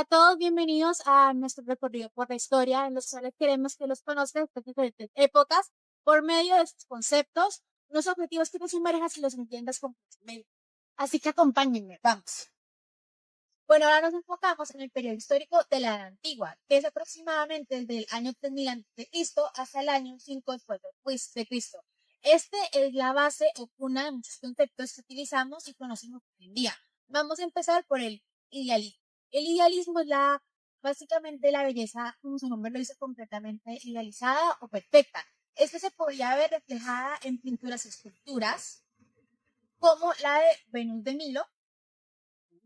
Hola a todos, bienvenidos a nuestro recorrido por la historia, en los cuales queremos que los conozcan de diferentes épocas por medio de sus conceptos. Los objetivos que te sumerjas y los entiendas completamente. Así que acompáñenme, vamos. Bueno, ahora nos enfocamos en el periodo histórico de la Edad Antigua, que es aproximadamente desde el año 3000 a.C. hasta el año 5 después de Cristo. Este es la base o cuna de muchos conceptos que utilizamos y conocemos hoy en día. Vamos a empezar por el idealismo. El idealismo es básicamente la belleza, como su nombre lo dice, completamente idealizada o perfecta. Este se podía ver reflejada en pinturas y esculturas, como la de Venus de Milo,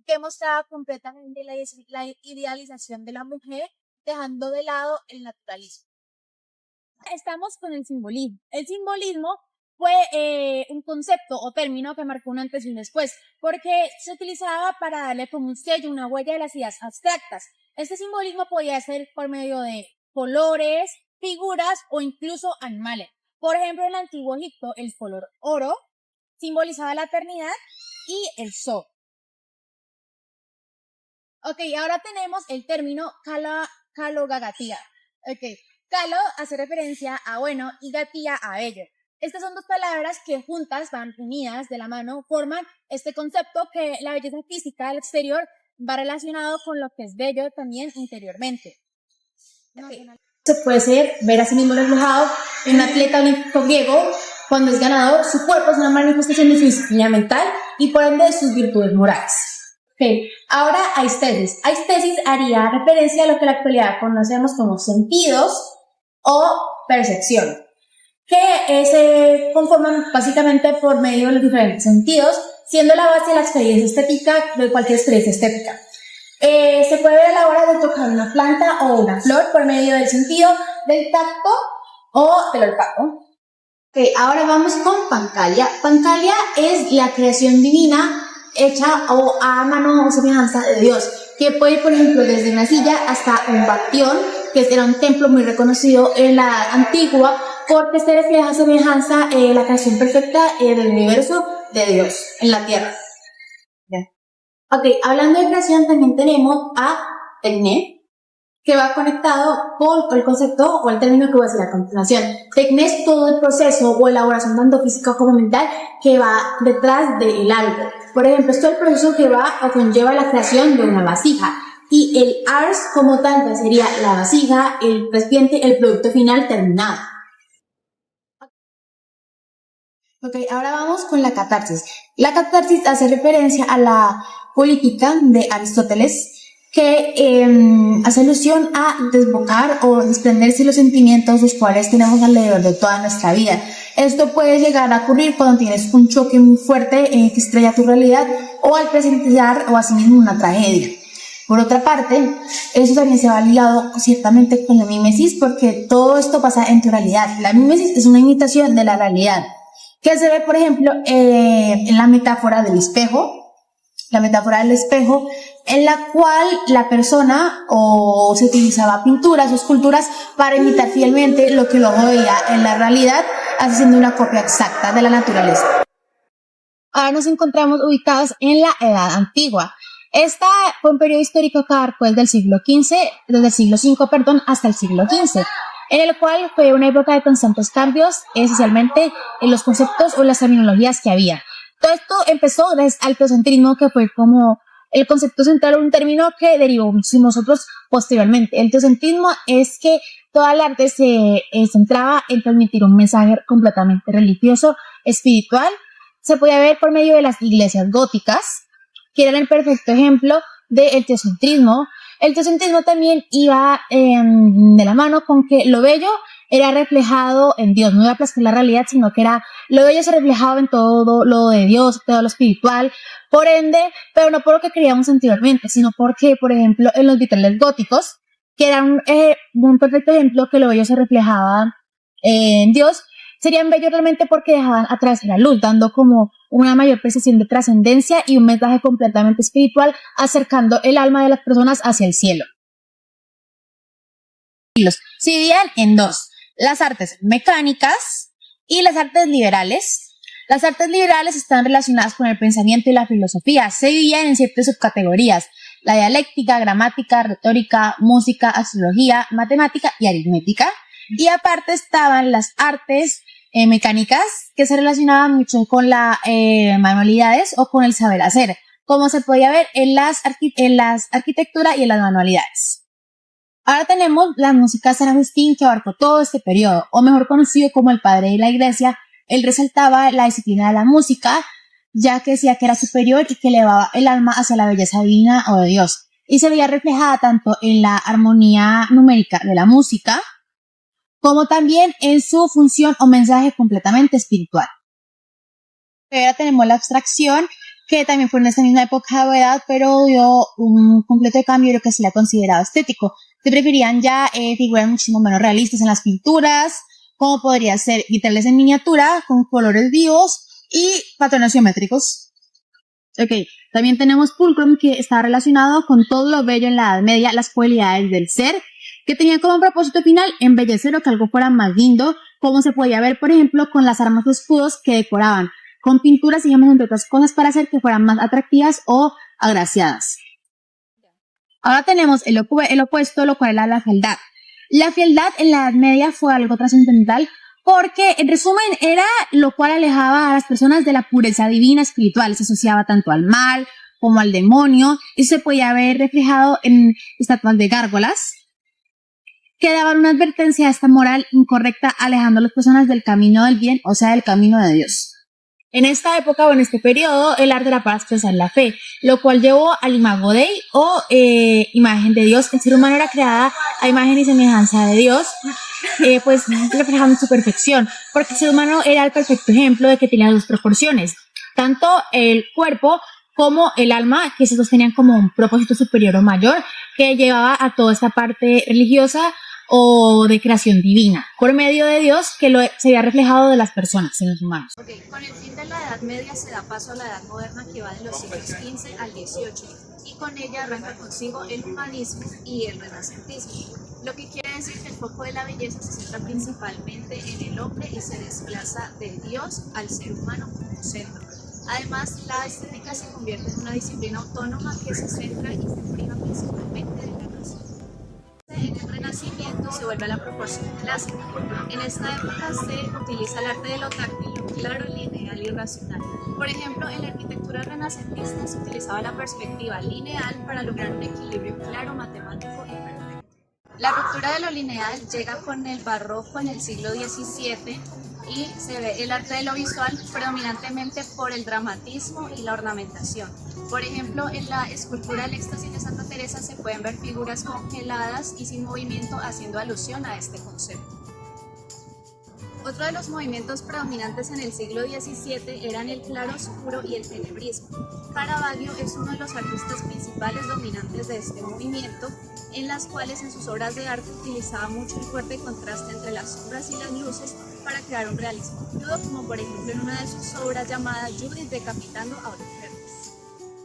que mostraba completamente la idealización de la mujer, dejando de lado el naturalismo. Estamos con el simbolismo. El simbolismo fue un concepto o término que marcó un antes y un después, porque se utilizaba para darle como un sello, una huella de las ideas abstractas. Este simbolismo podía ser por medio de colores, figuras o incluso animales. Por ejemplo, en el antiguo Egipto, el color oro simbolizaba la eternidad y el sol. Ok, ahora tenemos el término kalo-gagatía. Ok, kalo hace referencia a bueno y gatía a bello. Estas son dos palabras que juntas van unidas de la mano, forman este concepto que la belleza física del exterior va relacionado con lo que es bello también interiormente. Okay. Se puede ver así mismo reflejado en un atleta olímpico griego. Cuando es ganador, su cuerpo es una manifestación de su disciplina mental y por ende de sus virtudes morales. Okay. Ahora, aistesis. Aistesis haría referencia a lo que en la actualidad conocemos como sentidos o percepción, que se conforman básicamente por medio de los diferentes sentidos, siendo la base de la experiencia estética, de cualquier experiencia estética. Se puede ver a la hora de tocar una planta o una flor por medio del sentido del tacto o del olfato. Okay, ahora vamos con Pancalia. Pancalia es la creación divina hecha o a mano o semejanza de Dios, que puede ir, por ejemplo, desde una silla hasta un panteón, que era un templo muy reconocido en la Edad Antigua, porque se refleja semejanza la creación perfecta del universo de Dios en la tierra. Yeah. Ok, hablando de creación, también tenemos a Tecné, que va conectado con el concepto o el término que voy a decir a continuación. Tecné es todo el proceso o elaboración tanto física como mental que va detrás del algo. Por ejemplo, esto es el proceso que va o conlleva la creación de una vasija. Y el ars como tal ya sería la vasija, el recipiente, el producto final terminado. Ok, ahora vamos con la catarsis. La catarsis hace referencia a la política de Aristóteles, que hace alusión a desbocar o desprenderse los sentimientos los cuales tenemos alrededor de toda nuestra vida. Esto puede llegar a ocurrir cuando tienes un choque muy fuerte que estrella tu realidad o al presenciar o asimismo una tragedia. Por otra parte, eso también se va ligado ciertamente con la mímesis, porque todo esto pasa en tu realidad. La mímesis es una imitación de la realidad, que se ve, por ejemplo, en la metáfora del espejo. La metáfora del espejo, en la cual la persona o se utilizaba pinturas o esculturas para imitar fielmente lo que luego veía en la realidad, haciendo una copia exacta de la naturaleza. Ahora nos encontramos ubicados en la Edad Antigua. Esta fue un periodo histórico que abarcó desde el siglo V, hasta el siglo XV, en el cual fue una época de constantes cambios, esencialmente en los conceptos o las terminologías que había. Todo esto empezó desde el teocentrismo, que fue como el concepto central, un término que derivó nosotros posteriormente. El teocentrismo es que toda el arte se centraba en transmitir un mensaje completamente religioso, espiritual. Se podía ver por medio de las iglesias góticas, que eran el perfecto ejemplo del teocentrismo. El teocentrismo también iba de la mano con que lo bello era reflejado en Dios, no iba a plasmar la realidad, sino que era lo bello se reflejaba en todo lo de Dios, todo lo espiritual, por ende, pero no por lo que creíamos anteriormente, sino porque, por ejemplo, en los vitrales góticos, que eran un perfecto ejemplo que lo bello se reflejaba en Dios, serían bellos realmente porque dejaban atrás la luz, dando como una mayor percepción de trascendencia y un mensaje completamente espiritual, acercando el alma de las personas hacia el cielo. Se dividían en dos: las artes mecánicas y las artes liberales. Las artes liberales están relacionadas con el pensamiento y la filosofía. Se dividían en ciertas subcategorías: la dialéctica, gramática, retórica, música, astrología, matemática y aritmética. Y aparte estaban las artes mecánicas, que se relacionaban mucho con las manualidades o con el saber hacer, como se podía ver en las arquitecturas y en las manualidades. Ahora tenemos la música de San Agustín, que abarcó todo este periodo, o mejor conocido como el padre de la iglesia. Él resaltaba la disciplina de la música, ya que decía que era superior y que elevaba el alma hacia la belleza divina o de Dios, y se veía reflejada tanto en la armonía numérica de la música, como también en su función o mensaje completamente espiritual. Ahora tenemos la abstracción, que también fue en esta misma época de edad, pero dio un completo cambio de lo que se le ha considerado estético. Se preferían ya figuras muchísimo menos realistas en las pinturas, como podría ser vitrales en miniatura, con colores vivos y patrones geométricos. También tenemos pulcrum, que está relacionado con todo lo bello en la Edad Media, las cualidades del ser, que tenían como propósito final embellecer o que algo fuera más lindo, como se podía ver, por ejemplo, con las armas o escudos que decoraban, con pinturas y gemas, entre otras cosas, para hacer que fueran más atractivas o agraciadas. Ahora tenemos el opuesto, lo cual era la fealdad. La fealdad en la Edad Media fue algo trascendental porque, en resumen, era lo cual alejaba a las personas de la pureza divina espiritual. Se asociaba tanto al mal como al demonio, y se podía ver reflejado en estatuas de gárgolas que daban una advertencia a esta moral incorrecta, alejando a las personas del camino del bien, o sea, del camino de Dios. En esta época o en este periodo, el arte era para expresar la fe, lo cual llevó al imago Dei o imagen de Dios. El ser humano era creada a imagen y semejanza de Dios, pues reflejando su perfección, porque el ser humano era el perfecto ejemplo de que tenía dos proporciones, tanto el cuerpo como el alma, que se sostenían como un propósito superior o mayor, que llevaba a toda esta parte religiosa o de creación divina, por medio de Dios, que se había reflejado de las personas, en los humanos. Con el fin de la Edad Media se da paso a la Edad Moderna, que va de los siglos XV al XVIII, y con ella arranca consigo el humanismo y el renacentismo, lo que quiere decir que el foco de la belleza se centra principalmente en el hombre y se desplaza de Dios al ser humano como centro. Además, la estética se convierte en una disciplina autónoma que se centra y se priva principalmente de la razón. En el Renacimiento se vuelve a la proporción clásica. En esta época se utiliza el arte de lo táctil, claro, lineal y racional. Por ejemplo, en la arquitectura renacentista se utilizaba la perspectiva lineal para lograr un equilibrio claro, matemático y perfecto. La ruptura de lo lineal llega con el barroco en el siglo XVII y se ve el arte de lo visual predominantemente por el dramatismo y la ornamentación. Por ejemplo, en la escultura del Éxtasis de Santa Teresa se pueden ver figuras congeladas y sin movimiento, haciendo alusión a este concepto. Otro de los movimientos predominantes en el siglo XVII eran el claroscuro y el tenebrismo. Caravaggio es uno de los artistas principales dominantes de este movimiento, en las cuales en sus obras de arte utilizaba mucho el fuerte contraste entre las sombras y las luces para crear un realismo crudo, como por ejemplo en una de sus obras llamada Judith decapitando a Holofernes.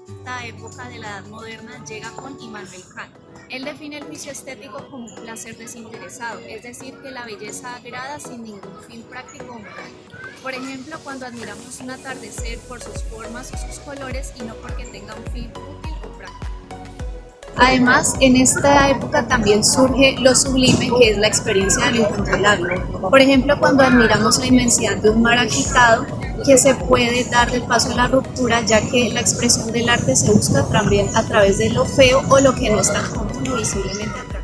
Esta época de la Edad Moderna llega con Immanuel Kant. Él define el juicio estético como un placer desinteresado, es decir, que la belleza agrada sin ningún fin práctico o moral. Por ejemplo, cuando admiramos un atardecer por sus formas o sus colores y no porque tenga un fin útil o práctico. Además, en esta época también surge lo sublime, que es la experiencia del incontrolable. Por ejemplo, cuando admiramos la inmensidad de un mar agitado, que se puede dar el paso a la ruptura, ya que la expresión del arte se busca también a través de lo feo o lo que no es tan común o visiblemente atractivo.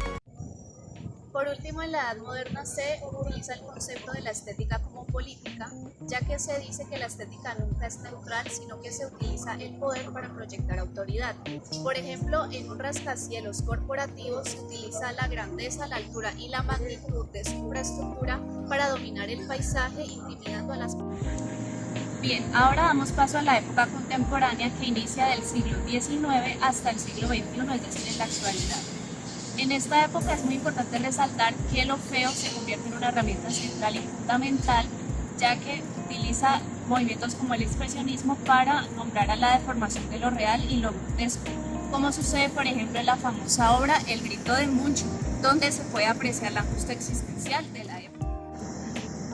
Por último, en la Edad Moderna se utiliza el concepto de la estética como política, ya que se dice que la estética nunca es neutral, sino que se utiliza el poder para proyectar autoridad. Por ejemplo, en un rascacielos corporativo se utiliza la grandeza, la altura y la magnitud de su infraestructura para dominar el paisaje, intimidando a las personas. Bien, ahora damos paso a la época contemporánea, que inicia del siglo XIX hasta el siglo XXI, es decir, en la actualidad. En esta época es muy importante resaltar que lo feo se convierte en una herramienta central y fundamental, ya que utiliza movimientos como el expresionismo para nombrar a la deformación de lo real y lo grotesco, como sucede por ejemplo en la famosa obra El grito de Munch, donde se puede apreciar la angustia existencial de la época.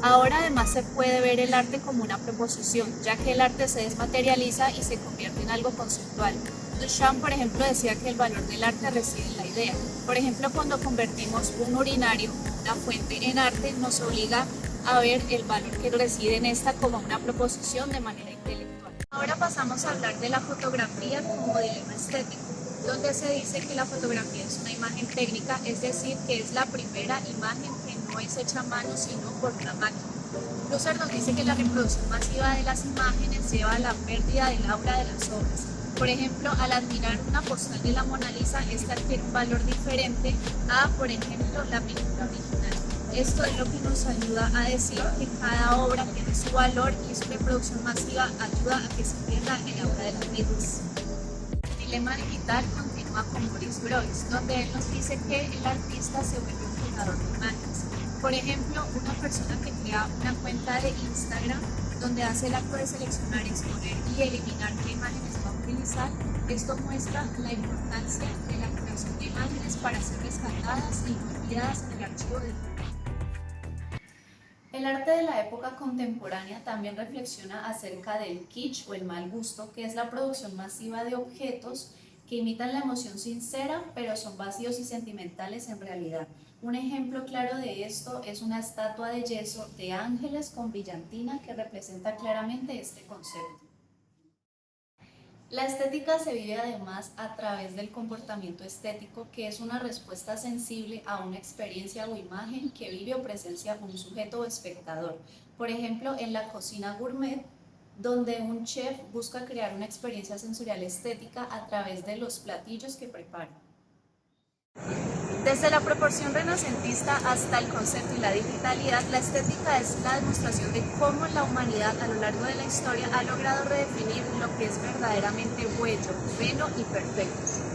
Ahora además se puede ver el arte como una proposición, ya que el arte se desmaterializa y se convierte en algo conceptual. Duchamp, por ejemplo, decía que el valor del arte reside en la idea. Por ejemplo, cuando convertimos un urinario, una fuente, en arte, nos obliga a ver el valor que reside en esta como una proposición de manera intelectual. Ahora pasamos a hablar de la fotografía como dilema estético, donde se dice que la fotografía es una imagen técnica, es decir, que es la primera imagen que no es hecha a mano sino por una máquina. Husserl nos dice que la reproducción masiva de las imágenes lleva a la pérdida del aura de las obras. Por ejemplo, al admirar una postal de la Mona Lisa, esta adquiere un valor diferente a, por ejemplo, la pintura original. Esto es lo que nos ayuda a decir que cada obra tiene su valor y su reproducción masiva ayuda a que se pierda el aura de las mismas. El dilema digital continúa con Maurice Groys, donde él nos dice que el artista se vuelve un creador de imágenes. Por ejemplo, una persona que crea una cuenta de Instagram donde hace el acto de seleccionar, exponer y eliminar qué imágenes va a utilizar, esto muestra la importancia de la creación de imágenes para ser rescatadas y enviadas en el archivo de El arte de la época contemporánea también reflexiona acerca del kitsch o el mal gusto, que es la producción masiva de objetos que imitan la emoción sincera, pero son vacíos y sentimentales en realidad. Un ejemplo claro de esto es una estatua de yeso de ángeles con brillantina que representa claramente este concepto. La estética se vive además a través del comportamiento estético, que es una respuesta sensible a una experiencia o imagen que vive o presencia un sujeto o espectador. Por ejemplo, en la cocina gourmet, donde un chef busca crear una experiencia sensorial estética a través de los platillos que prepara. Desde la proporción renacentista hasta el concepto y la digitalidad, la estética es la demostración de cómo la humanidad a lo largo de la historia ha logrado redefinir lo que es verdaderamente bello, pleno y perfecto.